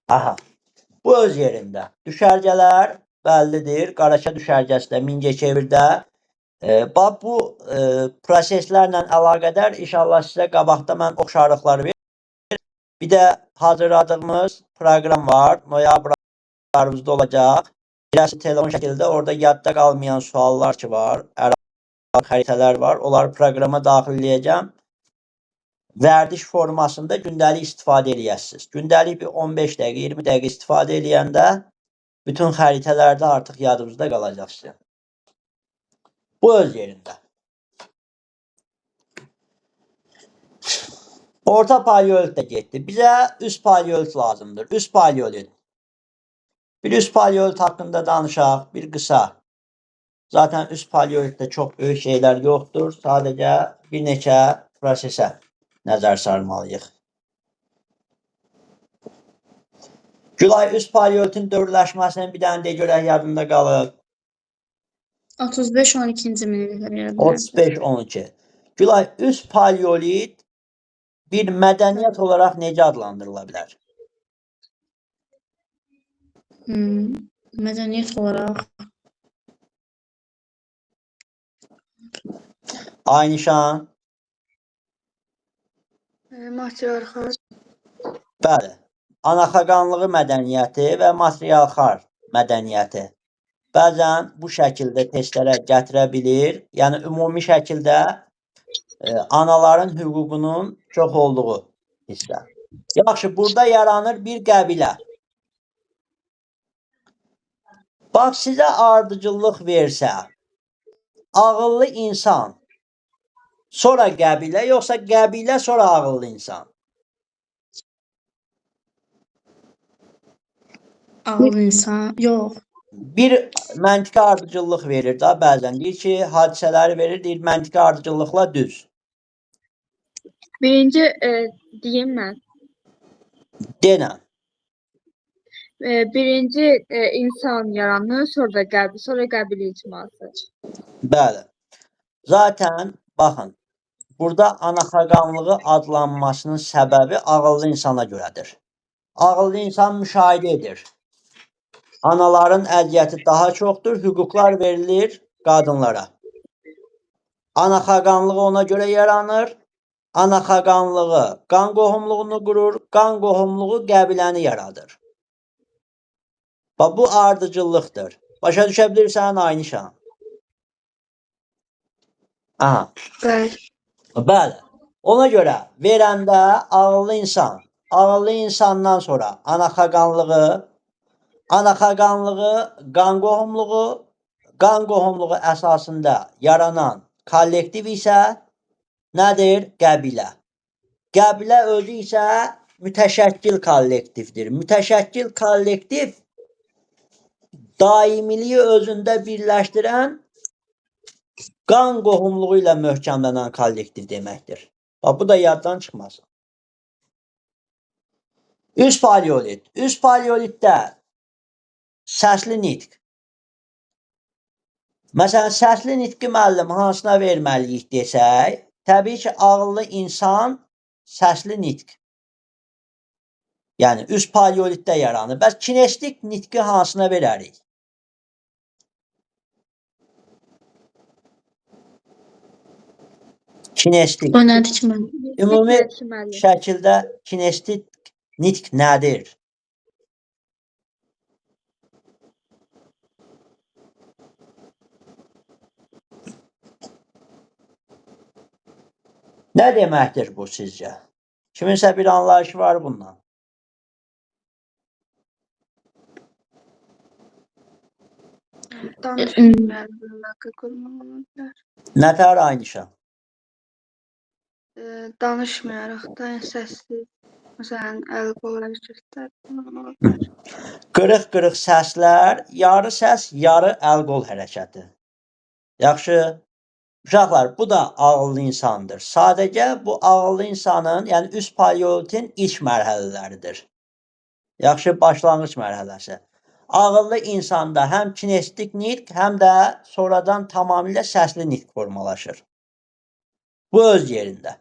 Aha. Bu öz yerində. Düşərgələr bəllidir. Qaraşa düşərgəsi də Mingəçevirdə. Bax bu proseslərlə əlaqədar inşallah sizə qabaqda mən oxşarlıqlar verim. Bir də hazırladığımız proqram var. Noyabr ayımızda olacaq. Birisi telefon şəkildə orada yadda qalmayan suallar ki var. Xəritələr var. Onları proqrama daxilləyəcəm. Vərdiş formasında gündəlik istifadə edəsiniz. Gündəlik bir 15 dəqiqə, 20 dəqiqə istifadə edəndə bütün xəritələrdə artıq yadınızda qalacaq sizin. Bu öz yerində. Orta paleolit də getdi. Bizə üst paleolit lazımdır. Üst paleolit. Bir üst paleolit haqqında danışaq, bir qısa. Zaten üst paleolitdə çox böyük şeylər yoxdur. Sadəcə bir neçə prosesə nəzər sarmalıyıq. Gülay, üst paleolitin dövrləşməsinin bir dənə de görək yadında qalır. 35-12-ci minilliklər. 35-12. Gülay, üst paleolit bir mədəniyyət olaraq necə adlandırıla bilər? Mədəniyyət olaraq Aynişan? Matriarxal. Bəli. Anaxaqanlığı mədəniyyəti və matriarxal mədəniyyəti. Bəzən bu şəkildə testlərə gətirə bilir. Yəni, ümumi şəkildə anaların hüququnun çox olduğu hissə. Yaxşı, burada yaranır bir qəbilə. Bax, sizə ardıcıllıq versə, ağıllı insan, sonra qəbilə, yoxsa qəbilə, sonra ağıllı insan? ağıllı insan, yox. Bir məntiqi ardıcıllıq verir da bəzən. Deyir ki, hadisələri verir, deyir məntiqi ardıcıllıqla düz. Birinci deyim mən. Denən. Birinci insan yaranır, sonra qəbilə icması. Bəli. Zaten baxın, burada anaxaqanlığı adlanmasının səbəbi ağıllı insana görədir. Ağıllı insan müşahidə edir. Anaların əziyyəti daha çoxdur, hüquqlar verilir qadınlara. Anaxaqanlığı ona görə yaranır. Anaxaqanlığı qan qohumluğunu qurur, qan qohumluğu qəbiləni yaradır. Bax, bu ardıcıllıqdır. Başa düşə bilirsən, Aynişan? Aha. Bəli. Bəli. Ona görə verəndə ağıllı insan, ağıllı insandan sonra anaxaqanlığı, qan qohumluğu əsasında yaranan kollektiv isə nədir? Qəbilə. Qəbilə özü isə mütəşəkkil kollektivdir. Mütəşəkkil kollektiv daimiliyi özündə birləşdirən qan qohumluğu ilə möhkəmlənən kollektiv deməkdir. Bax, bu da yaddan çıxmasın. Üst paleolit. Üst paleolitdə səsli nitq. Məsələn, səsli nitqi müəllim hansına verməliyik desək, təbii ki, ağıllı insan səsli nitq. Yəni, üst paleolitdə yaranır. Bəs kinestik nitqi hansına verərik? Kinestik. O nədir ki, mən? Ümumi şəkildə kinestik nitq nədir? Nə deməkdir bu sizcə? Kiminsə bir anlayışı var bundan? Nətər Aynişan? Danışmayaraq da, səssiz, məsələn, əl-qol hərəkətlər. Qırıq-qırıq səslər, yarı səs, yarı əl-qol hərəkəti. Yaxşı. Uşaqlar, bu da ağıllı insandır. Sadəcə bu ağıllı insanın, yəni üst paleolitin ilk mərhələləridir. Yaxşı, başlanğıc mərhələsi. Ağıllı insanda həm kinestik nitq, həm də sonradan tamamilə səsli nitq formalaşır. Bu öz yerində.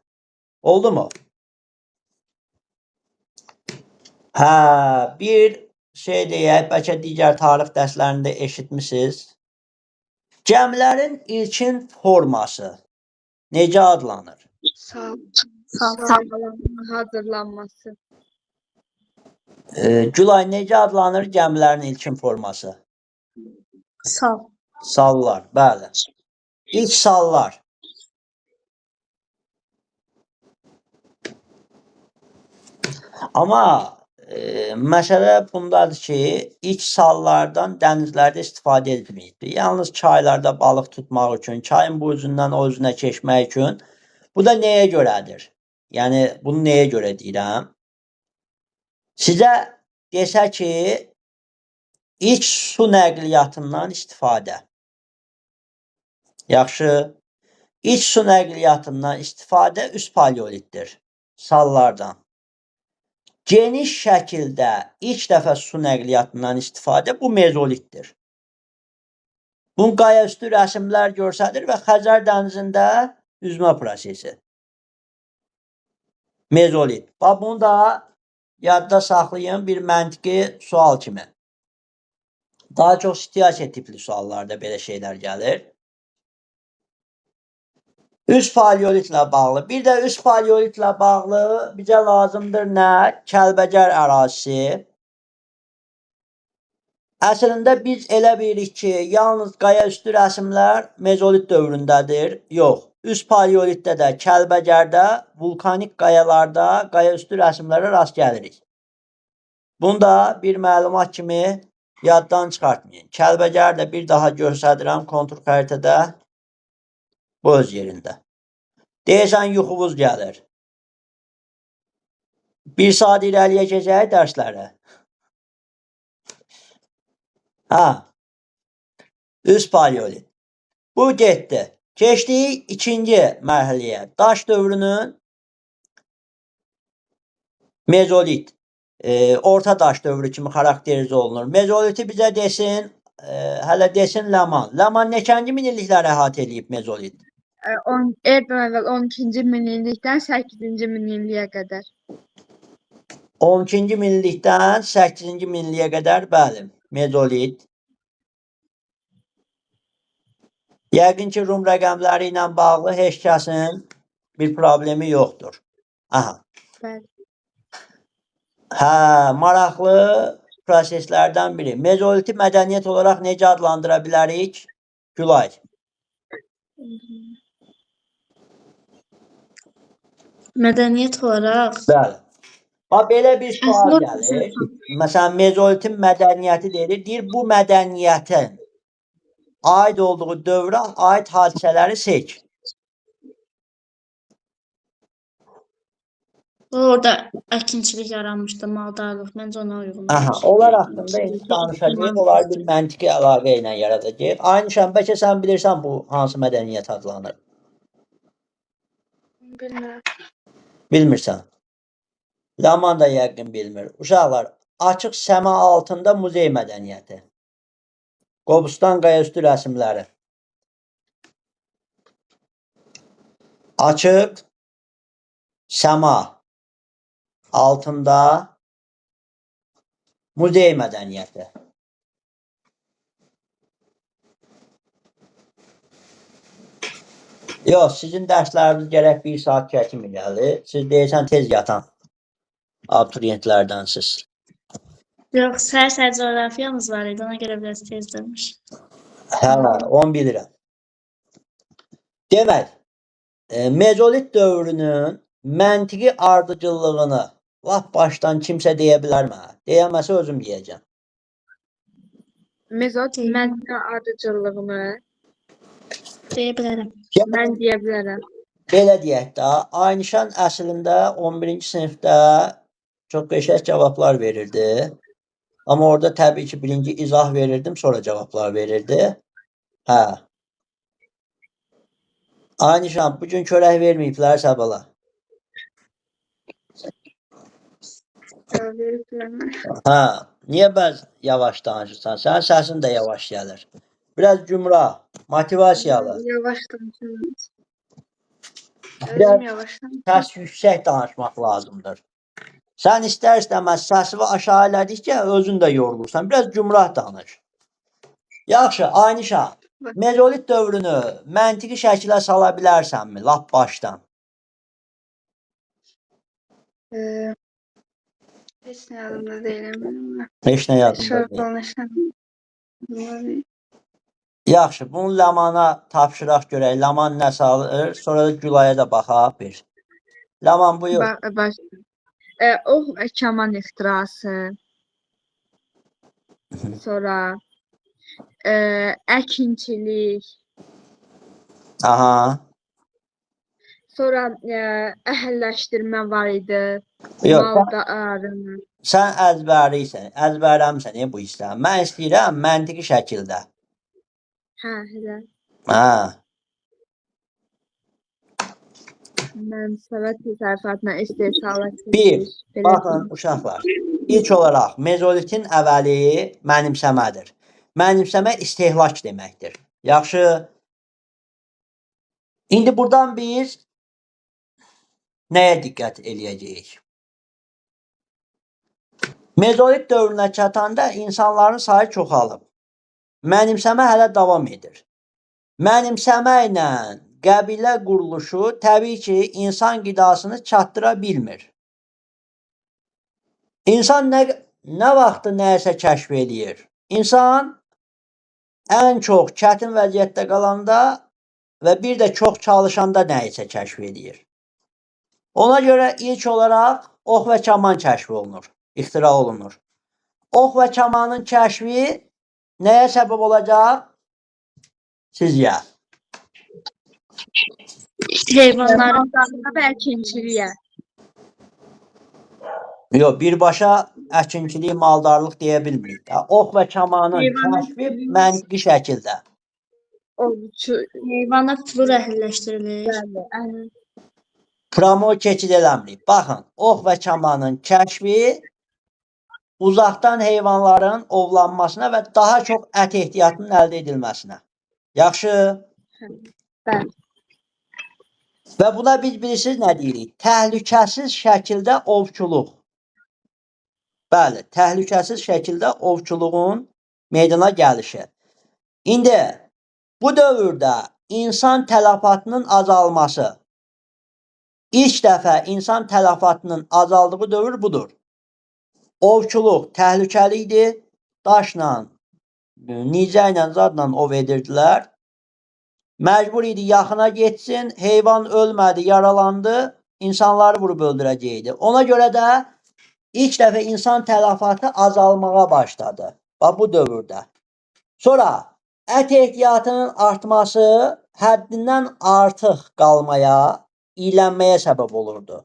Oldu mu? Hə, bir şey deyək, bəlkə digər tarix dərslərində eşitmisiniz. Cəmlərin ilkin forması necə adlanır? Sağ, Sağ. hazırlanması. Gülay, necə adlanır cəmlərin ilkin forması? Sal. Sallar, bəli. İlk sallar. Amma məsələ bundadır ki, ilk sallardan dənizlərdə istifadə edilməyibdir. Yalnız çaylarda balıq tutmaq üçün, çayın bu ucundan o ucuna keçmək üçün. Bu da nəyə görədir? Yəni bunu nəyə görə deyirəm? Sizə desə ki, ilk su nəqliyyatından istifadə. Yaxşı. İlk su nəqliyyatından istifadə üst paleolitdir. Sallardan. Geniş şəkildə ilk dəfə su nəqliyyatından istifadə bu mezolitdir. Bunun qayaüstü rəsmlər göstərir və Xəzər dənizində üzmə prosesi. Mezolit. Bax bunu da yadda saxlayın bir məntiqi sual kimi. Daha çox situasiya tipli suallarda belə şeylər gəlir. Üst paleolitlə bağlı. Bir də üst paleolitlə bağlı bizə lazımdır nə? Kəlbəcər ərazisi. Əslində biz elə bilirik ki, yalnız qayaüstü rəsmlər mezolit dövründədir. Yox. Üst paleolitdə də, Kəlbəcərdə, vulkanik qayalarda qayaüstü rəsmlərə rast gəlirik. Bunu da bir məlumat kimi yaddan çıxartmayın. Kəlbəcər də bir daha göstərirəm kontur xəritədə. Bu öz yerində. Deyəsən yuxuvuz gəlir. Bir saat irəliyə keçək dərslərə. Hə. Üst paleolit. Bu getdi. Keçdik ikinci mərhələyə. Daş dövrünün mezolit. Orta daş dövrü kimi xarakterizə olunur. Mezoliti bizə desin, hələ desin Ləman. Ləman neçənci minillikləri əhatə edib mezolit? Eradan əvvəl 12-ci minillikdən 8-ci minilliyə qədər. 12-ci minillikdən 8-ci minilliyə qədər, bəli, mezolit. Yəqin ki, Rum rəqəmləri ilə bağlı heç kəsin bir problemi yoxdur. Aha. Bəli. Hə, maraqlı proseslərdən biri. Mezoliti mədəniyyət olaraq necə adlandıra bilərik? Gülay. Mədəniyyət olaraq. Bəli. Bax, belə bir sual Əslində gəlir. Məsələn, mezolitin mədəniyyəti deyilir. Deyir, bu mədəniyyətin aid olduğu dövrə aid hadisələri seç. Orada əkinçilik yaranmışdı, maldarlıq. Məncə ona uyğun. Aha, onlar haqqında indi danışacağıq. Onlar bir məntiqi əlaqə ilə yaradacaq. Aynı şəmbəkə sən bilirsən bu hansı mədəniyyət adlanır? Bilmirəm. Bilmirsən. Ləman da yəqin bilmir. Uşaqlar, açıq səma altında muzey mədəniyyəti. Qobustan qayaüstü rəsmləri. Açıq səma altında muzey mədəniyyəti. Yox, sizin dərsləriniz gərək bir saat çəkimi gəlir. Siz deyirsən tez yatan abituriyentlərdənsiz. Yox, səhər coğrafiyamız var idi, ona görə biraz tez dönmüş. Hə, onu bilirəm. Demək, mezolit dövrünün məntiqi ardıcıllığını lap başdan kimsə deyə bilər mənə? Deyəməsə özüm deyəcəm. Mezolit məntiqi ardıcıllığını Deyə bilərəm. mən deyə bilərəm. Belə deyək də, Aynişan əslində 11-ci sinifdə çox qəşəng cavablar verirdi. Amma orada təbii ki, birinci izah verirdim, sonra cavablar verirdi. Hə. Aynişan, bugün çörək verməyiblər Səbala. Hə. Niyə bəz yavaş danışırsan? Sənin səsin də yavaş gəlir. Biraz cümra, motivasiyalı. Yavaş danışıyorum. Biraz Yavaş danışıyorum. səs yüksək danışmaq lazımdır. Sən istər-istəməz səsini aşağı elədikcə özün də yorulursan. Biraz gümrah danış. Yaxşı, Aynişa. Mezolit dövrünü məntiqi şəkilə sala bilərsənmi? Lap başdan. Heç nə yadımda deyiləm. Heç nə yadımda deyil. Danışan. Yaxşı, bunu Ləmana tapşıraq görək. Ləman nə salır? Sonra da Gülaya da baxaq bir. Ləman buyur. Baş. O kaman ixtirası. Sonra əkinçilik. Aha. Sonra əhəlləşdirmə var idi. Yox, Maldarını. sən əzbərliysən. Əzbərləmsən bu hissəni. Mən istəyirəm məntiqi şəkildə. Hə, elə. Hə. Mənsubat təsərrüfatına istehsala Bir, baxın uşaqlar. İlk olaraq mezolitin əvvəli mənimsəmədir. Mənimsəmə istehlak deməkdir. Yaxşı. İndi buradan biz nəyə diqqət eləyəcəyik? Mezolit dövrünə çatanda insanların sayı çoxalıb. Mənimsəmə hələ davam edir. Mənimsəmə ilə qəbilə quruluşu təbii ki, insan qidasını çatdıra bilmir. İnsan nə vaxtı nəyisə kəşf eləyir? İnsan ən çox çətin vəziyyətdə qalanda və bir də çox çalışanda nəyisə kəşf eləyir. Ona görə ilk olaraq ox və kaman kəşf olunur, ixtira olunur. Ox və kamanın kəşfi nəyə səbəb olacaq? Sizcə? Heyvanların və əkinçiliyə. Yox, birbaşa əkinçilik, maldarlıq deyə bilmirik. Ox və kamanın kəşfi məntiqi şəkildə. heyvana flor əhəlləşdirilir. Promo keçid eləmirik. Baxın, ox və kamanın kəşfi uzaqdan heyvanların ovlanmasına və daha çox ət ehtiyatının əldə edilməsinə. Yaxşı? Bəli. Və buna biz bilirsiniz nə deyirik? Təhlükəsiz şəkildə ovçuluq. Bəli, təhlükəsiz şəkildə ovçuluğun meydana gəlişi. İndi bu dövrdə insan tələfatının azalması. İlk dəfə insan tələfatının azaldığı dövr budur. Ovçuluq təhlükəli idi. Daşla, nicə ilə, zadla ov edirdilər. Məcbur idi yaxına getsin, heyvan ölmədi, yaralandı, insanları vurub öldürəcəkdi. Ona görə də ilk dəfə insan tələfatı azalmağa başladı. Bax bu dövrdə. Sonra ət ehtiyatının artması həddindən artıq qalmaya, iylənməyə səbəb olurdu.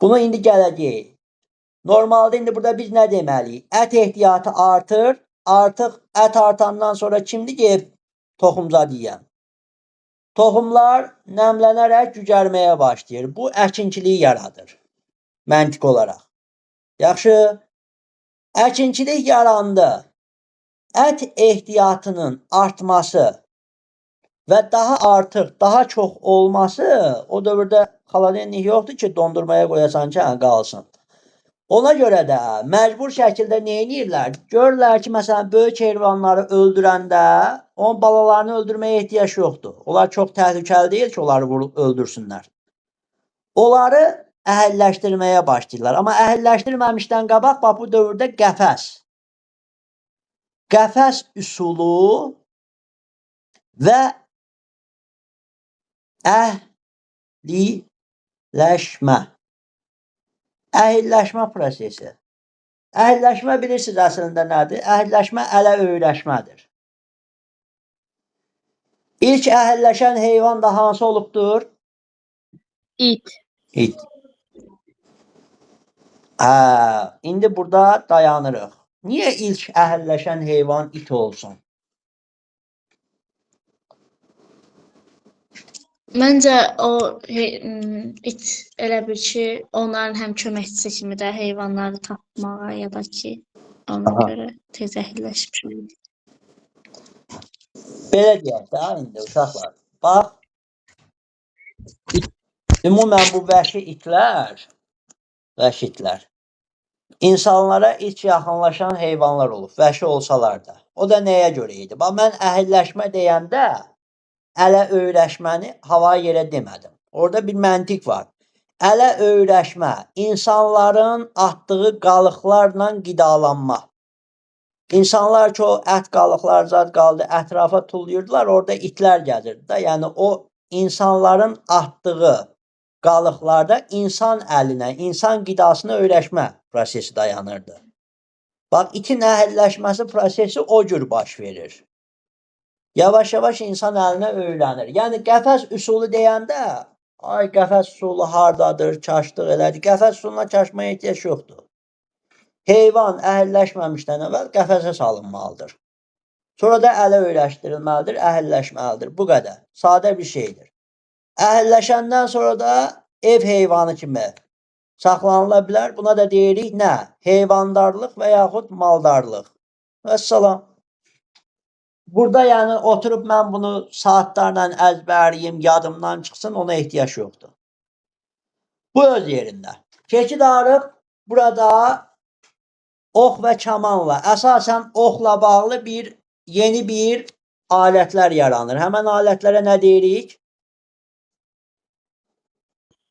Bunu indi gələcəyik. Normalda indi burada biz nə deməliyik? Ət ehtiyatı artır, artıq ət artandan sonra kimdir ki, toxumzad yeyən? Toxumlar nəmlənərək cücərməyə başlayır. Bu əkinçiliyi yaradır. Məntiq olaraq. Yaxşı. Əkinçilik yarandı. Ət ehtiyatının artması və daha artıq, daha çox olması o dövrdə xaladenlik yoxdur ki, dondurmaya qoyasan ki, qalsın. Ona görə də məcbur şəkildə nə edirlər? Görürlər ki, məsələn, böyük heyvanları öldürəndə onun balalarını öldürməyə ehtiyac yoxdur. Onlar çox təhlükəli deyil ki, onları vurub öldürsünlər. Onları əhəlləşdirməyə başlayırlar. Amma əhəlləşdirməmişdən qabaq bax bu dövrdə qəfəs. Qəfəs üsulu və əhliləşmə. Əhilləşmə prosesi. Əhilləşmə bilirsiniz əslində nədir? Əhilləşmə ələ öyrəşmədir. İlk əhilləşən heyvan da hansı olubdur? İt. İt. İndi burada dayanırıq. Niyə ilk əhilləşən heyvan it olsun? Məncə o it elə bir ki, onların həm köməkçisi kimi də heyvanları tapmağa ya da ki, ona görə tez əhilləşmiş olur. Belə deyək də indi uşaqlar. Bax, ümumən bu vəhşi itlər vəhşitlər. İnsanlara ilk yaxınlaşan heyvanlar olub, vəhşi olsalar da. O da nəyə görə idi? Bax, mən əhilləşmə deyəndə ələ öyrəşməni havaya yerə demədim. Orada bir məntiq var. Ələ öyrəşmə, insanların atdığı qalıqlarla qidalanma. İnsanlar ki, o ət qalıqlar zad qaldı, ətrafa tullayırdılar, orada itlər gəzirdi də. Yəni, o insanların atdığı qalıqlarda insan əlinə, insan qidasına öyrəşmə prosesi dayanırdı. Bax, itin əhilləşməsi prosesi o cür baş verir. Yavaş-yavaş insan əlinə öyrənir. Yəni, qəfəs üsulu deyəndə, ay, qəfəs üsulu hardadır, çaşdıq elədir. Qəfəs üsuluna çaşmaya ehtiyac yoxdur. Heyvan əhilləşməmişdən əvvəl qəfəsə salınmalıdır. Sonra da ələ öyrəşdirilməlidir, əhilləşməlidir. Bu qədər. Sadə bir şeydir. Əhilləşəndən sonra da ev heyvanı kimi saxlanıla bilər. Buna da deyirik nə? Heyvandarlıq və yaxud maldarlıq. Vəssalam. Burada yəni oturub mən bunu saatlarla əzbərliyim, yadımdan çıxsın, ona ehtiyac yoxdur. Bu öz yerində. Keçid arıq burada ox və kamanla, əsasən oxla bağlı yeni bir alətlər yaranır. Həmən alətlərə nə deyirik?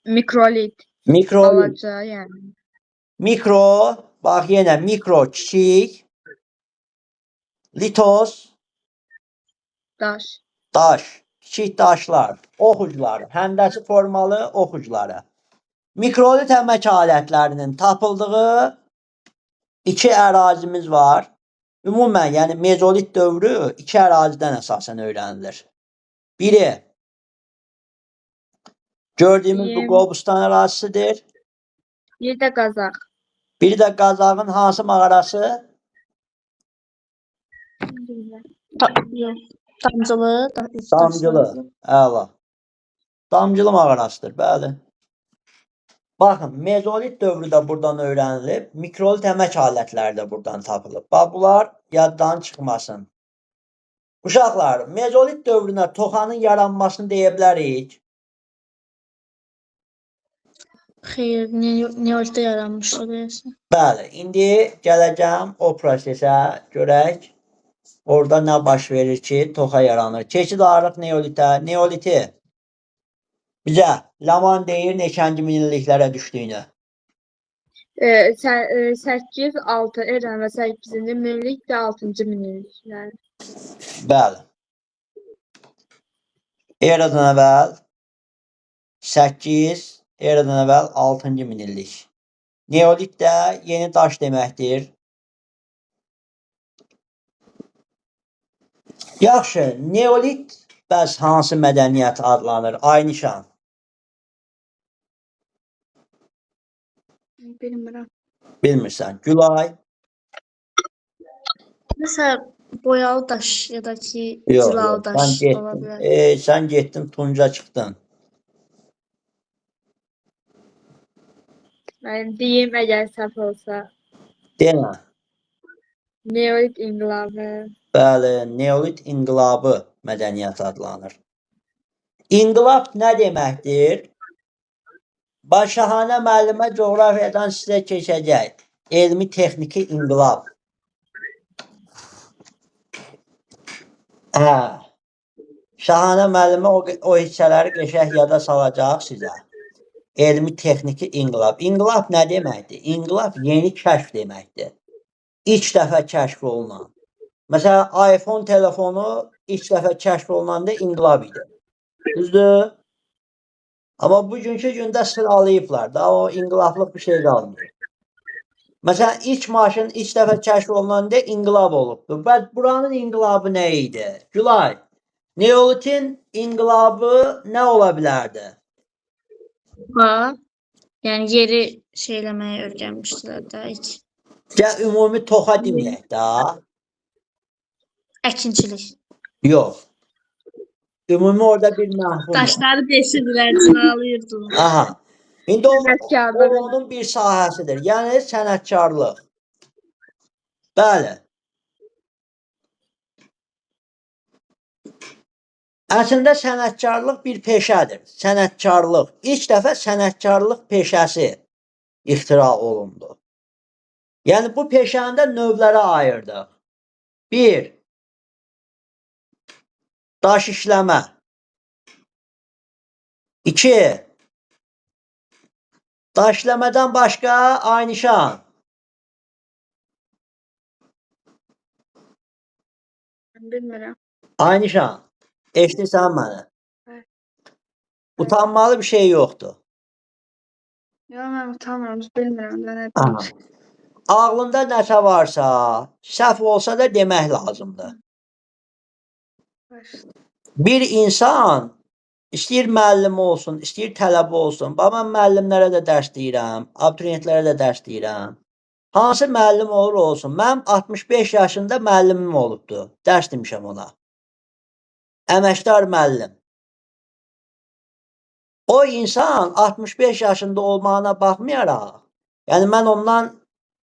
Mikrolit. Mikrolit. Balaca yəni. Mikro, bax yenə mikro, kiçik, litos, Daş. daş, kiçik daşlar, ox ucları, həndəsi formalı ox ucları. Mikrolit əmək alətlərinin tapıldığı iki ərazimiz var. Ümumən, yəni mezolit dövrü iki ərazidən əsasən öyrənilir. Biri, gördüyümüz bu Qobustan ərazisidir. Bir də Qazaq. Biri də Qazağın hansı mağarası? Yox. Damcılı. Damcılı. Əla. Damcılı mağarasıdır, bəli. Baxın, mezolit dövrü də buradan öyrənilib. Mikrolit əmək alətləri də buradan tapılıb. Bax, bunlar yaddan çıxmasın. Uşaqlar, mezolit dövrünə toxanın yaranmasını deyə bilərik. Xeyr, neolitdə yaranmışdı deyəsən. Bəli, indi gələcəm o prosesə görək. Orada nə baş verir ki, toxa yaranır. Keçid arıq neolitə. Neoliti bizə Laman deyir neçənci minilliklərə düşdüyünü. 8-6 eran və 8-ci minillik də 6-cı minilliklər. Bəli. Eradan əvvəl 8, eradan əvvəl 6-cı minillik. Neolit də yeni daş deməkdir. Yaxşı, neolit bəs hansı mədəniyyət adlanır? Ay nişan. Bilmirəm. Bilmirsən. Gülay. Məsələn, boyalı daş ya da ki, Yox, cilalı daş sən ola getdin. bilər. Sən getdin, tunca çıxdın. Mən deyim, əgər səhv olsa. Denə. Neolit inqilabı. Bəli, neolit inqilabı mədəniyyət adlanır. İnqilab nə deməkdir? Başahanə müəllimə coğrafiyadan sizə keçəcək. Elmi texniki inqilab. Şahanə müəllimə o hissələri qəşəng yada salacaq sizə. Elmi texniki inqilab. İnqilab nə deməkdir? İnqilab yeni kəşf deməkdir. İlk dəfə kəşf olunan. Məsələn, iPhone telefonu ilk dəfə kəşf olunanda inqilab idi. Düzdür? Amma bugünkü gündə sıralayıblar da, o inqilablıq bir şey qalmır. Məsələn, ilk maşın ilk dəfə kəşf olunanda inqilab olubdur. Bəs buranın inqilabı nə idi? Gülay, neolitin inqilabı nə ola bilərdi? Ha, yəni yeri şeyləməyə öyrənmişdilər də ilk. Gəl ümumi toxa deməyək də. Əkinçilik. Yox. Ümumi orada bir məhvum var. Daşları deşirdilər, cınalıyırdılar. Aha. İndi o Sənətkarlıq. onun bir sahəsidir. Yəni sənətkarlıq. Bəli. Əslində sənətkarlıq bir peşədir. Sənətkarlıq. İlk dəfə sənətkarlıq peşəsi ixtira olundu. Yəni bu peşəni də növlərə ayırdıq. 1. Daş işləmə. 2. Daş işləmədən başqa aynişan. Ben bilmirəm. Aynişan. Eşidirsən məni? Evet. Utanmalı bir şey yoxdur. Ya mən utanmıram, bilmirəm də nə Aha. deyim. Ağlında nəsə varsa, səhv olsa da demək lazımdır. Bir insan istəyir müəllim olsun, istəyir tələbə olsun. Bax, mən müəllimlərə də dərs deyirəm, abituriyentlərə də dərs deyirəm. Hansı müəllim olur olsun. Mənim 65 yaşında müəllimim olubdu. Dərs demişəm ona. Əməkdar müəllim. O insan 65 yaşında olmağına baxmayaraq, yəni mən ondan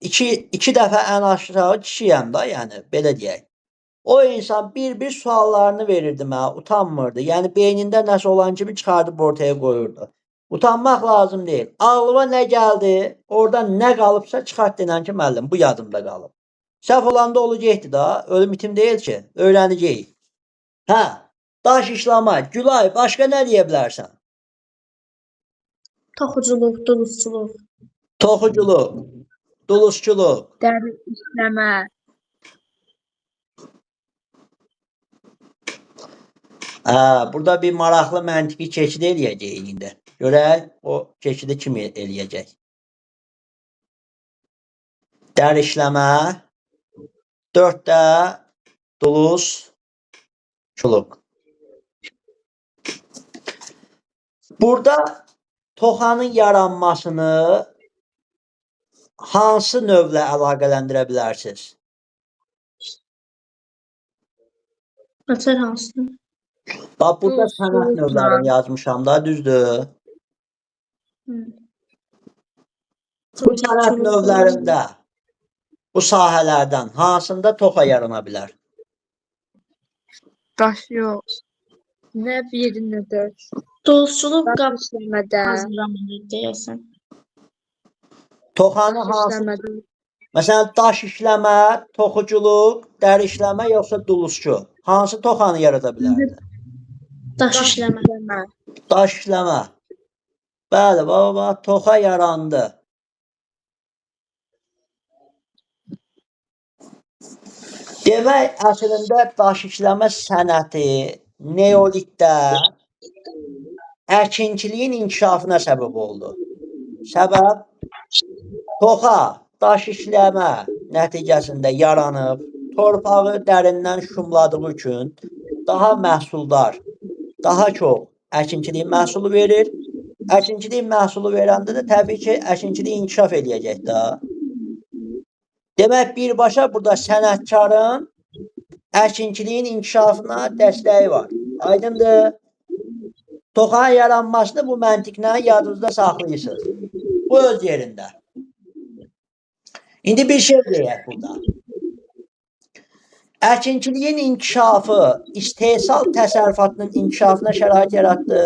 iki dəfə ən aşağı kişiyəm da, yəni belə deyək. O insan bir suallarını verirdi mənə, utanmırdı. Yəni beynində nəsə olan kimi çıxardıb ortaya qoyurdu. Utanmaq lazım deyil. Ağlıma nə gəldi, oradan nə qalıbsa çıxart denən ki, müəllim, bu yadımda qalıb. Səhv olanda olacaqdı da, ölüm itim deyil ki, öyrənəcəyik. Hə, daş işləmə, Gülay, başqa nə deyə bilərsən? Toxuculuq, dulusçuluq. Toxuculuq, dulusçuluq. Dəri işləmə. Burada bir maraqlı məntiqi keçid eləyəcəyik indi. Görək, o keçidi kim eləyəcək? Dər işləmə, 4-də dulusçuluq. Burada toxanın yaranmasını hansı növlə əlaqələndirə bilərsiniz? Açar hansı? Bax, burada Duluz, sənət duluzla. növlərini yazmışam da, düzdür? Bu sənət növlərində, bu sahələrdən hansında toxa yarana bilər? Daş yox. Nə bir, nə dörd. Dulusçuluq qab Daş işləmədə. hazırlamaq deyəsən. Toxanı Daş hansı? işləmədə. Məsələn, daş işləmə, toxuculuq, dər işləmə yoxsa dulusçu? Hansı toxanı yarada bilərdi? Daş işləmə. Daş işləmə. Bəli, baba, toxa yarandı. Demək, əslində daş işləmə sənəti neolitdə əkinçiliyin inkişafına səbəb oldu. Səbəb toxa, daş işləmə nəticəsində yaranıb, torpağı dərindən şumladığı üçün daha məhsuldar, daha çox əkinçilik məhsulu verir. Əkinçilik məhsulu verəndə də təbii ki, əkinçilik inkişaf eləyəcək də. Demək, birbaşa burada sənətkarın əkinçiliyin inkişafına dəstəyi var. Aydındır? Toxanın yaranmasını bu məntiqlə yadınızda saxlayırsınız. Bu öz yerində. İndi bir şey deyək burada. Əkinçiliyin inkişafı istehsal təsərrüfatının inkişafına şərait yaratdı.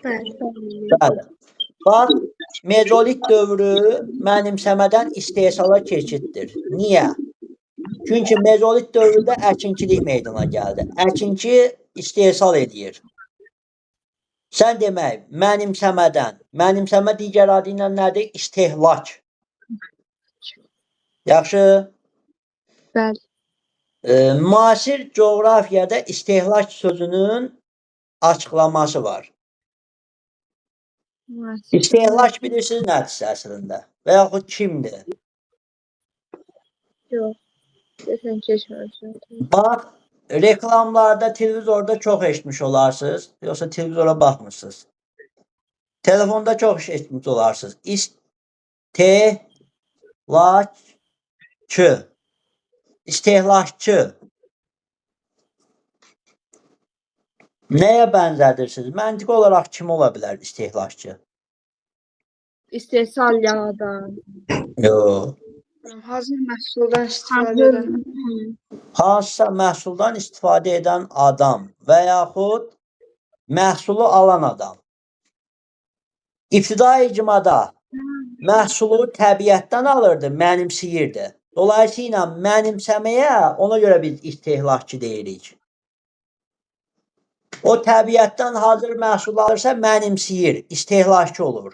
Bəli. Bax, mezolit dövrü mənimsəmədən istehsala keçiddir. Niyə? Çünki mezolit dövründə əkinçilik meydana gəldi. Əkinçi istehsal edir. Sən demək, mənimsəmədən, mənimsəmə digər adı ilə nədir? İstehlak. Yaxşı. Bəli. Müasir coğrafiyada istehlak sözünün açıqlaması var. İstehlak bilirsiniz nədir əslində? Və yaxud kimdir? Yox. Desən keçməmişəm. Bax, reklamlarda, televizorda çox eşitmiş olarsınız, yoxsa televizora baxmırsınız. Telefonda çox eşitmiş olarsınız. İstehlakçı. İstehlakçı. Nəyə bənzədirsiniz? Məntiqi olaraq kim ola bilər istehlakçı? İstehsal yaradan. Yox. Hazır məhsuldan istifadə edən. Hansısa məhsuldan istifadə edən adam və yaxud məhsulu alan adam. İbtidai icmada məhsulu təbiətdən alırdı, mənimsəyirdi. Dolayısıyla mənimsəməyə ona görə biz istehlakçı deyirik. O təbiətdən hazır məhsul alırsa mənimsəyir, istehlakçı olur.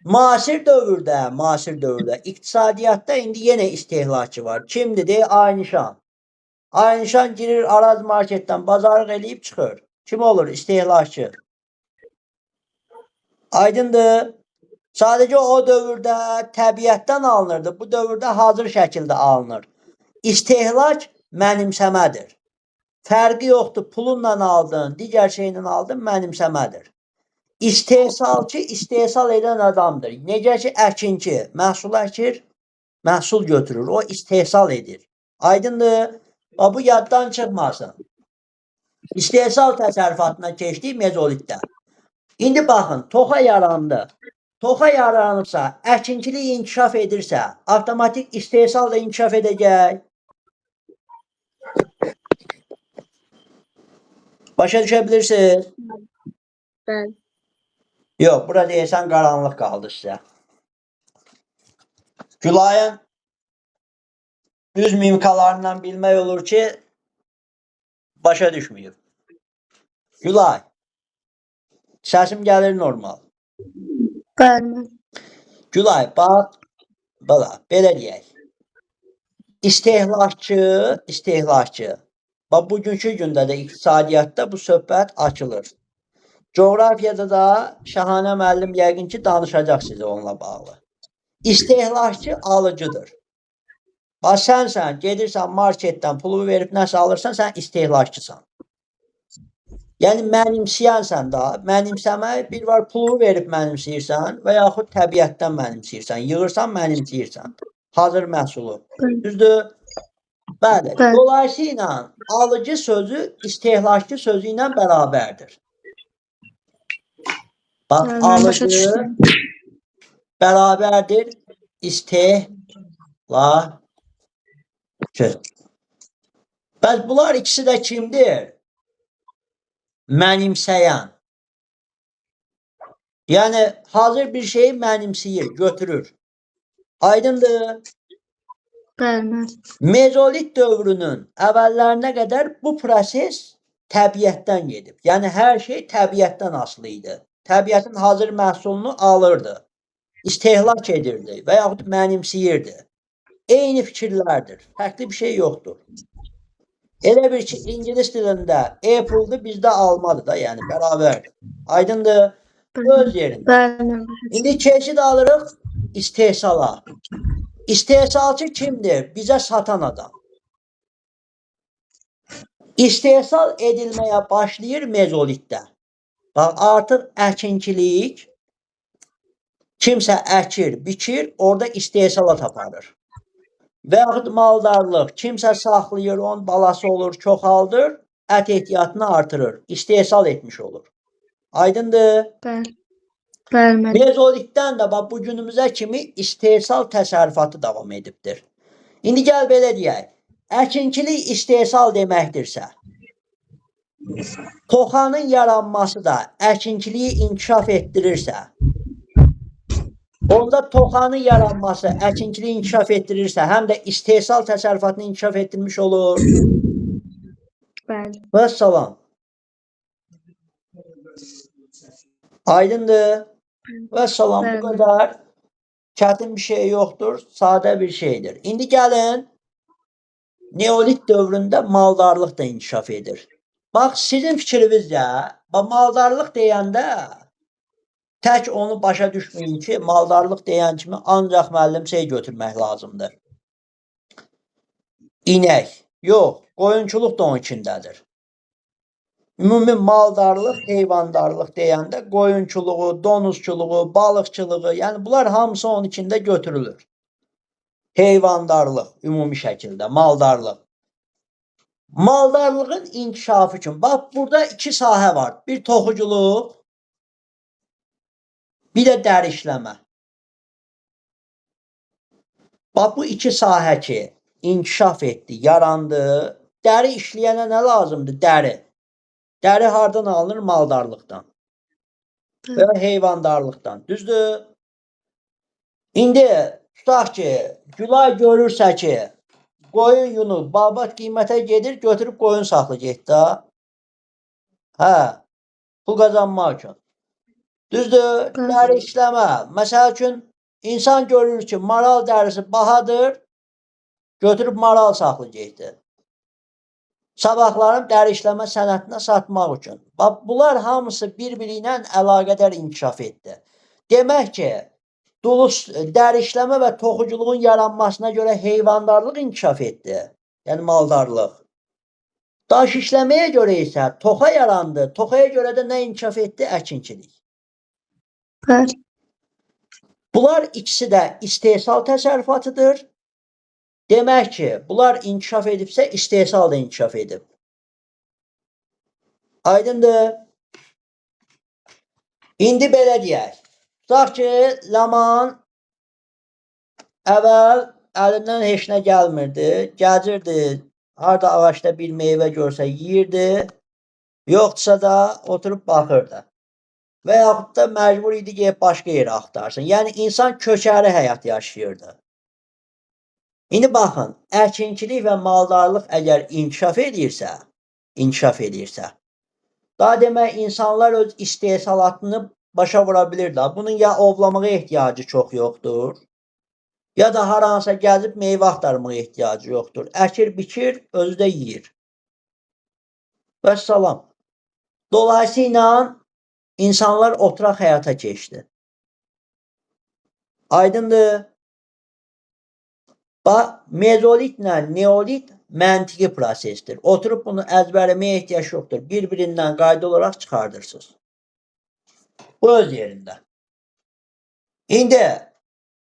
Müasir dövrdə iqtisadiyyatda indi yenə istehlakçı var. Kimdir? Deyir Aynişan. Aynişan girir Araz marketdən bazarlıq eləyib çıxır. Kim olur? İstehlakçı. Aydındır. Sadəcə o dövrdə təbiətdən alınırdı. Bu dövrdə hazır şəkildə alınır. İstehlak mənimsəmədir. Fərqi yoxdur. Pulunla aldın, digər şeylə aldın, mənimsəmədir. İstehsalçı istehsal edən adamdır. Necə ki, əkinçi məhsul əkir, məhsul götürür. O istehsal edir. Aydındır. Bu yaddan çıxmasın. İstehsal təsərrüfatına keçdik mezolitdə. İndi baxın, toxa yarandı. Toxa yaranıbsa, əkinçilik inkişaf edirsə, avtomatik istehsal da inkişaf edəcək. Başa düşə bilirsiniz? Bəli. Yox, bura deyəsən qaranlıq qaldı sizə. Gülayın üz mimikalarından bilmək olur ki, başa düşməyib. Gülay, səsim gəlir normal. Bəli. Gülay, bax, belə deyək. İstehlakçı. Bax, bugünkü gündə də iqtisadiyyatda bu söhbət açılır. Coğrafiyada da Şahanə müəllim yəqin ki, danışacaq sizə onunla bağlı. İstehlakçı alıcıdır. Bax, sənsən, gedirsən marketdən pulu verib nəsə alırsan, sən istehlakçısan. Yəni, mənimsəyənsən da, mənimsəmək bir var pulu verib mənimsəyirsən və yaxud təbiətdən mənimsəyirsən, yığırsan, mənimsəyirsən. Hazır məhsulu. Düzdür? Bəli. Dolayısıyla alıcı sözü istehlakçı sözü ilə bərabərdir. Bax, alıcı bərabərdir istehlakçı. Bəs bunlar ikisi də kimdir? Mənimsəyən. Yəni, hazır bir şeyi mənimsəyir, götürür. Aydındır. Bəli. Mezolit dövrünün əvvəllərinə qədər bu proses təbiətdən gedib. Yəni, hər şey təbiətdən asılı idi. Təbiətin hazır məhsulunu alırdı, istehlak edirdi və yaxud mənimsəyirdi. Eyni fikirlərdir. Fərqli bir şey yoxdur. Elə bir ki, İngilis dilində Apple-dır, bizdə almadır da, yəni bərabərdir. Aydındır, öz yerində. İndi keçid alırıq istehsala. İstehsalçı kimdir? Bizə satan adam. İstehsal edilməyə başlayır mezolitdə. Bax, artıq əkinçilik, kimsə əkir, bikir, orada istehsala taparır. Və yaxud maldarlıq, kimsə saxlayır, onun balası olur, çoxaldır, ət ehtiyatını artırır, istehsal etmiş olur. Aydındır? Bəli. Mezolitdən də bax, bu günümüzə kimi istehsal təsərrüfatı davam edibdir. İndi gəl belə deyək, əkinçilik istehsal deməkdirsə, toxanın yaranması da əkinçiliyi inkişaf etdirirsə, onda toxanın yaranması əkinçiliyi inkişaf etdirirsə, həm də istehsal təsərrüfatını inkişaf etdirmiş olur. Bəli. Və salam. Aydındır. Və salam, bu qədər çətin bir şey yoxdur, sadə bir şeydir. İndi gəlin, Neolit dövründə maldarlıq da inkişaf edir. Bax, sizin fikrinizcə, maldarlıq deyəndə tək onu başa düşməyin ki, maldarlıq deyən kimi ancaq müəllim şey götürmək lazımdır. İnək. Yox, qoyunçuluq da onun içindədir. Ümumi maldarlıq, heyvandarlıq deyəndə qoyunçuluğu, donuzçuluğu, balıqçılığı, yəni bunlar hamısı onun içində götürülür. Heyvandarlıq, ümumi şəkildə, maldarlıq. Maldarlığın inkişafı üçün, bax, burada iki sahə var. Bir toxuculuq, bir də dəri işləmə. Bax, bu iki sahə ki, inkişaf etdi, yarandı. Dəri işləyənə nə lazımdır? Dəri. Dəri hardan alınır? Maldarlıqdan. və heyvandarlıqdan. Düzdür? İndi tutaq ki, Gülay görürsə ki, qoyun yunub, babat qiymətə gedir, götürüb qoyun saxlı getdi. Hə, pul qazanmaq üçün. Düzdür? Bəli. Dəri işləmə. Məsəl üçün, insan görür ki, maral dərisi bahadır, götürüb maral saxlı getdi. Sabahların dəri işləmə sənətinə satmaq üçün. Bax, bunlar hamısı bir-biri ilə əlaqədar inkişaf etdi. Demək ki, dəri işləmə və toxuculuğun yaranmasına görə heyvandarlıq inkişaf etdi. Yəni maldarlıq. Daş işləməyə görə isə toxa yarandı. Toxaya görə də nə inkişaf etdi? Əkinçilik. Bəli. Bunlar ikisi də istehsal təsərrüfatıdır. Demək ki, bunlar inkişaf edibsə, istehsal da inkişaf edib. Aydındır. İndi belə deyək. Tutaq ki, Laman əvvəl əlindən heç nə gəlmirdi. Gəzirdi, harada ağaçda bir meyvə görsə yeyirdi. Yoxdursa da oturub baxırdı. Və yaxud da məcbur idi ki, başqa yerə axtarsın. Yəni, insan köçəri həyat yaşayırdı. İndi baxın, əkinçilik və maldarlıq əgər inkişaf edirsə, daha demək, insanlar öz istehsalatını başa vura bilir da. Bunun ya ovlamağa ehtiyacı çox yoxdur, ya da haransa gəzib meyvə axtarmağa ehtiyacı yoxdur. Əkir, bikir, özü də yeyir. Vəssalam. Dolayısıyla insanlar oturaq həyata keçdi. Aydındır. Bax, mezolitlə neolit məntiqi prosesdir. Oturub bunu əzbərləməyə ehtiyac yoxdur. Bir-birindən qayda olaraq çıxardırsınız. Bu öz yerində. İndi,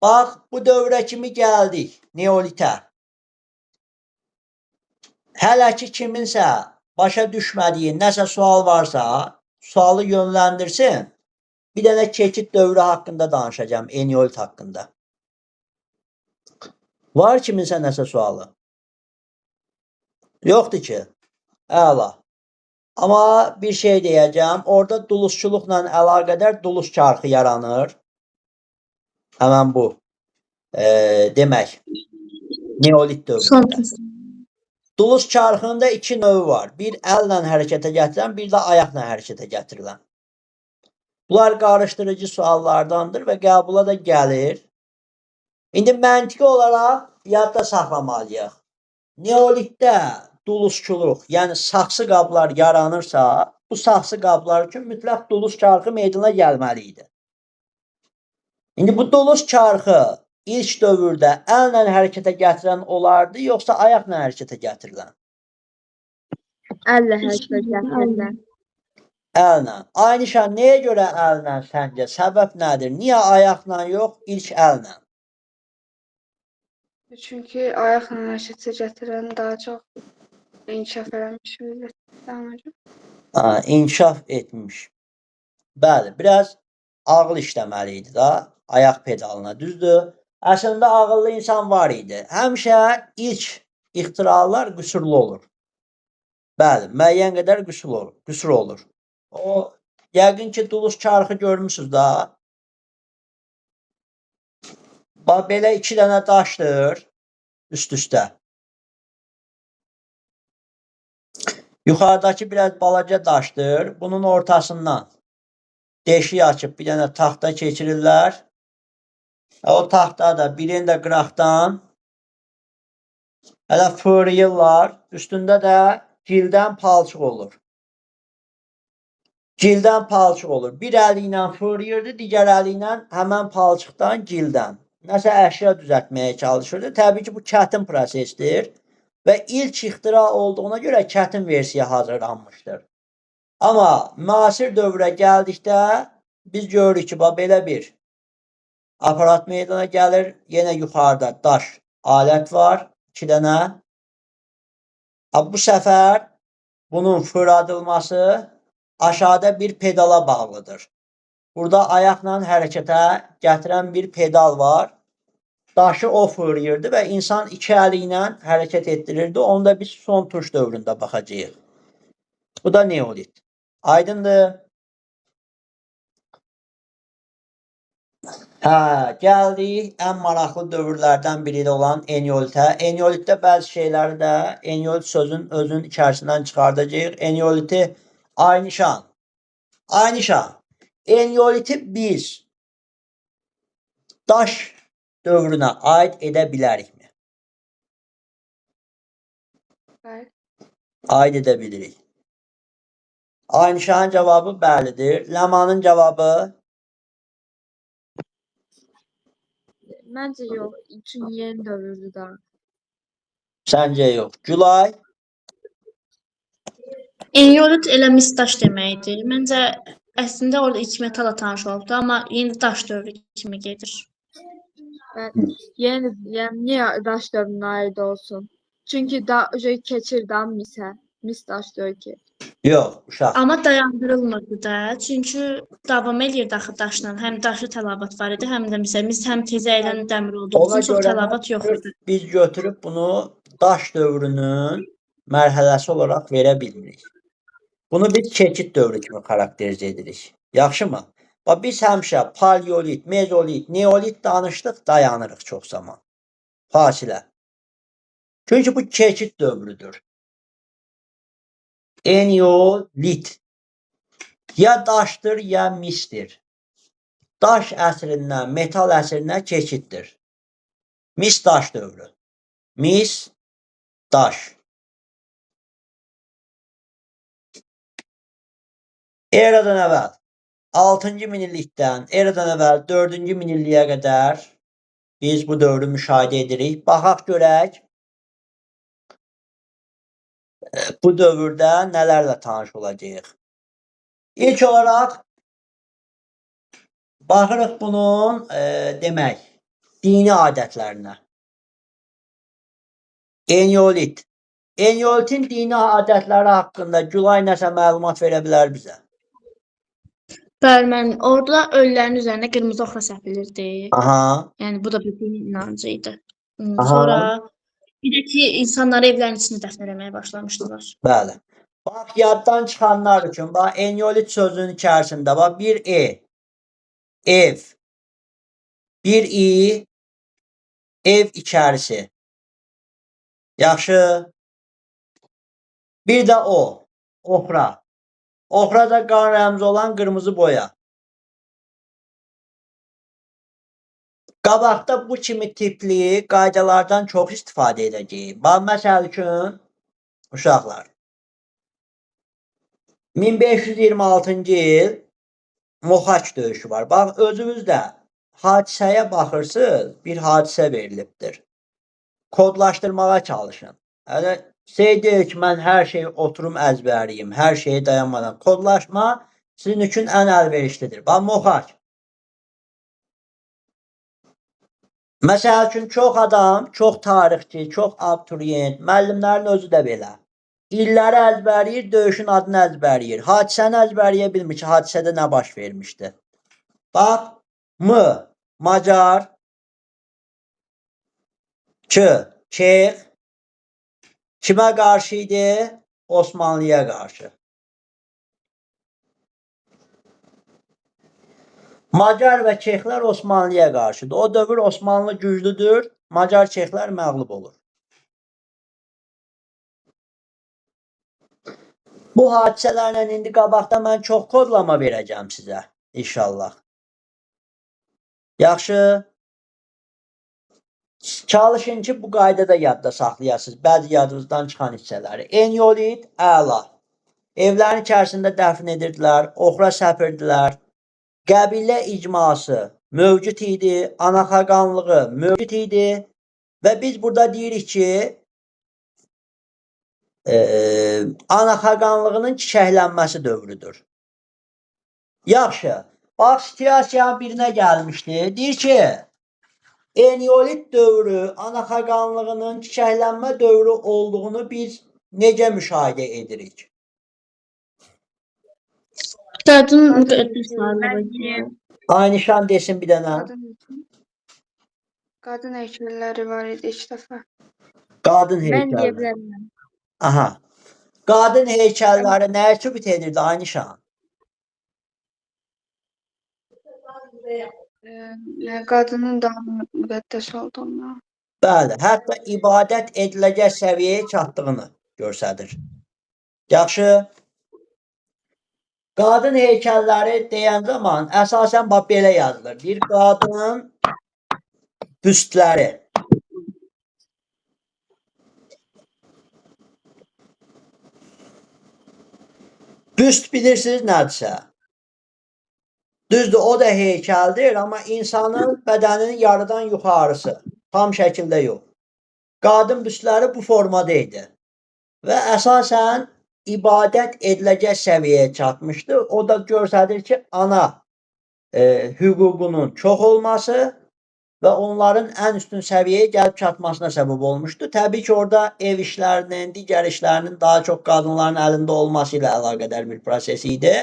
bax, bu dövrə kimi gəldik, neolitə. Hələ ki, kiminsə başa düşmədiyi nəsə sual varsa, sualı yönləndirsin. Bir dənə keçid dövrü haqqında danışacağım, eneolit haqqında. Var kiminsə nəsə sualı? Yoxdur ki. Əla. Amma bir şey deyəcəm. Orada dulusçuluqla əlaqədar dulus çarxı yaranır. Həmən bu. Demək. Neolit dövründə. Dulus çarxında iki növü var. Bir əllə hərəkətə gətirilən, bir də ayaqla hərəkətə gətirilən. Bunlar qarışdırıcı suallardandır və qəbula da gəlir. İndi məntiqi olaraq yadda saxlamalıyıq. Neolitdə dulusçuluq, yəni saxsı qablar yaranırsa, bu saxsı qablar üçün mütləq dulus çarxı meydana gəlməli idi. İndi bu dulus çarxı ilk dövrdə əllə hərəkətə gətirən olardı, yoxsa ayaqla hərəkətə gətirilən? Əllə hərəkətə gətirilən. Əllə. Aynişan, nəyə görə əllə səncə? Səbəb nədir? Niyə ayaqla yox, ilk əllə? Çünki ayaqla hərəkətə gətirən daha çox inkişaf eləmiş millətdir. İnkişaf etmiş. Bəli, biraz ağıl işləməli idi da, ayaq pedalına, düzdür? Əslində ağıllı insan var idi. Həmişə ilk ixtiralar qüsurlu olur. Bəli, müəyyən qədər qüsur olur. O, yəqin ki, dulus çarxı görmüsünüz da. Bax, belə iki dənə daşdır üst-üstə. Yuxarıdakı biraz balaca daşdır. Bunun ortasından deşik açıb bir dənə taxta keçirirlər. O taxta da birini də qıraqdan hələ fırlayırlar. Üstündə də gildən palçıq olur. Gildən palçıq olur. Bir əli ilə fırlayırdı, digər əli ilə həmən palçıqdan gildən. Nəsə əşya düzəltməyə çalışırdı. Təbii ki, bu çətin prosesdir və ilk ixtira olduğuna görə çətin versiya hazırlanmışdır. Amma müasir dövrə gəldikdə biz görürük ki, belə bir aparat meydana gəlir. Yenə yuxarıda daş alət var, 2 dənə. Bu səfər bunun fırladılması aşağıda bir pedala bağlıdır. Burada ayaqla hərəkətə gətirən bir pedal var. Daşı o fırlayırdı və insan iki əli ilə hərəkət etdirirdi. Onu da biz son tuş dövründə baxacağıq. Bu da neolit. Aydındır. Hə, gəldik ən maraqlı dövrlərdən biri olan eneolitə. Eneolitdə bəzi şeyləri də eneolit sözün özünün içərisindən çıxardacağıq. Eneoliti Aynişan. Aynişan. Eneoliti biz daş dövrünə aid edə bilərikmi? Bəli. Aid edə bilirik. Aynişanın cavabı bəlidir. Ləmanın cavabı Məncə yox. Çünki yeni dövrdür da. səncə yox. Gülay. Eneolit elə mis daş deməkdir. Məncə əslində orada ilk metalla tanış olubdu, amma yeni daş dövrü kimi gedir. Yəni niyə daş dövrünə aid olsun? Çünki keçir da misə. Mis daş dövrü ki. Yox, uşaq. Amma dayandırılmırdı da. Çünki davam eləyirdi axı daşla. Həm daşı tələbat var idi, həm də misal biz həm tezə eylən dəmir olduğu Ona üçün çox görə tələbat yox idi. biz götürüb bunu daş dövrünün mərhələsi olaraq verə bilmirik. Bunu biz keçid dövrü kimi xarakterizə edirik. Yaxşımı? Bax biz həmişə paleolit, mezolit, neolit danışdıq, dayanırıq çox zaman. Fasilə. Çünki bu keçid dövrüdür. Eneolit ya daşdır, ya misdir. Daş əsrindən metal əsrinə keçiddir. Mis daş dövrü. Mis daş. Eradan əvvəl 6-cı minillikdən eradan əvvəl 4-cü minilliyə qədər biz bu dövrü müşahidə edirik. Baxaq görək bu dövrdə nələrlə tanış olacağıq. İlk olaraq baxırıq bunun demək dini adətlərinə. Eneolit. Eneolitin dini adətləri haqqında Gülay nəsə məlumat verə bilər bizə. Bəli, mən orada ölülərin üzərinə qırmızı oxra səpilirdi. Aha. Yəni bu da bir din inancı idi. Aha. Sonra bir də ki, insanları evlərin içində dəfn etməyə başlamışdılar. Bəli. Bax yaddan çıxanlar üçün bax eneolit sözünün içərisində bax bir ev, bir ev içərisi. Yaxşı. Bir də oxra. Oxra da qan rəmzi olan qırmızı boya. Qabaqda bu kimi tipli qaydalardan çox istifadə edəcəyik. Bax məsəl üçün uşaqlar 1526-cı il Mohaç döyüşü var. Bax özünüz də hadisəyə baxırsınız, bir hadisə verilibdir. Kodlaşdırmağa çalışın. Yəni şey deyil ki, mən hər şeyi oturum əzbərliyim, hər şeyi dayanmadan. Kodlaşma sizin üçün ən əlverişlidir. Bax Mohaç. Məsəl üçün çox adam, çox tarixçi, çox abituriyent, müəllimlərin özü də belə. İlləri əzbərləyir, döyüşün adını əzbərləyir. Hadisəni əzbərləyə bilmir ki, hadisədə nə baş vermişdi. Bax, Macar, Çex, kimə qarşı idi? Osmanlıya qarşı. Macar və Çexlər Osmanlıya qarşıdır. O dövr Osmanlı güclüdür, Macar Çexlər məğlub olur. Bu hadisələrlə indi qabaqda mən çox kodlama verəcəm sizə, inşallah. Yaxşı. Çalışın ki, bu qaydada yadda saxlayasınız. Bəzi yadınızdan çıxan hissələri. Eneolit, əla. Evlərin içərisində dəfn edirdilər, oxra səpirdilər. Qəbilə icması mövcud idi, ana xaqanlığı mövcud idi və biz burada deyirik ki, ana xaqanlığının çiçəklənməsi dövrüdür. Yaxşı, bax situasiyanın birinə gəlmişdi. Deyir ki, eneolit dövrü ana xaqanlığının çiçəklənmə dövrü olduğunu biz necə müşahidə edirik? Qadın müqəddəs Aynişan desin bir dənə. Qadın heykəlləri var idi ilk dəfə. Qadın Mən deyə heykəlləri. bilərəm. Aha. Qadın heykəlləri nəyə sübut edirdi Aynişan? Yəni qadının daha müqəddəs olduğunu. Bəli, hətta ibadət ediləcək səviyyəyə çatdığını göstərir. Yaxşı. Qadın heykəlləri deyən zaman əsasən bax belə yazılır. Bir qadın büstləri. Büst bilirsiniz nədirsə? Düzdür, o da heykəldir, amma insanın bədəninin yarıdan yuxarısı. Tam şəkildə yox. Qadın büstləri bu formada idi. Və əsasən ibadət ediləcək səviyyəyə çatmışdı. O da göstərir ki, ana hüququnun çox olması və onların ən üstün səviyyəyə gəlib çatmasına səbəb olmuşdu. Təbii ki, orada ev işlərinin, digər işlərinin daha çox qadınların əlində olması ilə əlaqədar bir proses idi.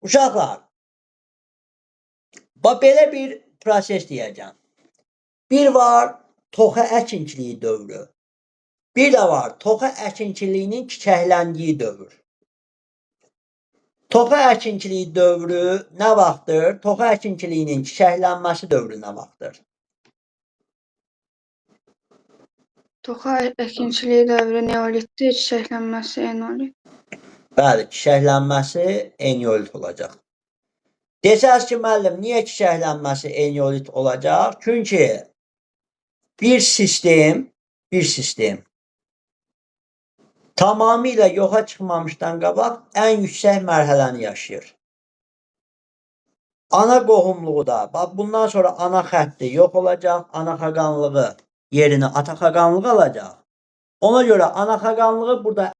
Uşaqlar, belə bir proses deyəcəm. Bir var toxa əkinçiliyi dövrü. Bir də var toxa əkinçiliyinin çiçəkləndiyi dövr. Toxa əkinçiliyi dövrü nə vaxtdır? Toxa əkinçiliyinin çiçəklənməsi dövrü nə vaxtdır? Toxa əkinçiliyi dövrü neolitdir, çiçəklənməsi enolit. Bəli, çiçəklənməsi eneolit olacaq. Desəz ki, müəllim, niyə çiçəklənməsi eneolit olacaq? Çünki bir sistem tamamilə yoxa çıxmamışdan qabaq ən yüksək mərhələni yaşayır. Ana qohumluğu da, bundan sonra ana xətti yox olacaq, ana xaqanlığı yerini ata xaqanlığı alacaq. Ona görə ana xaqanlığı burada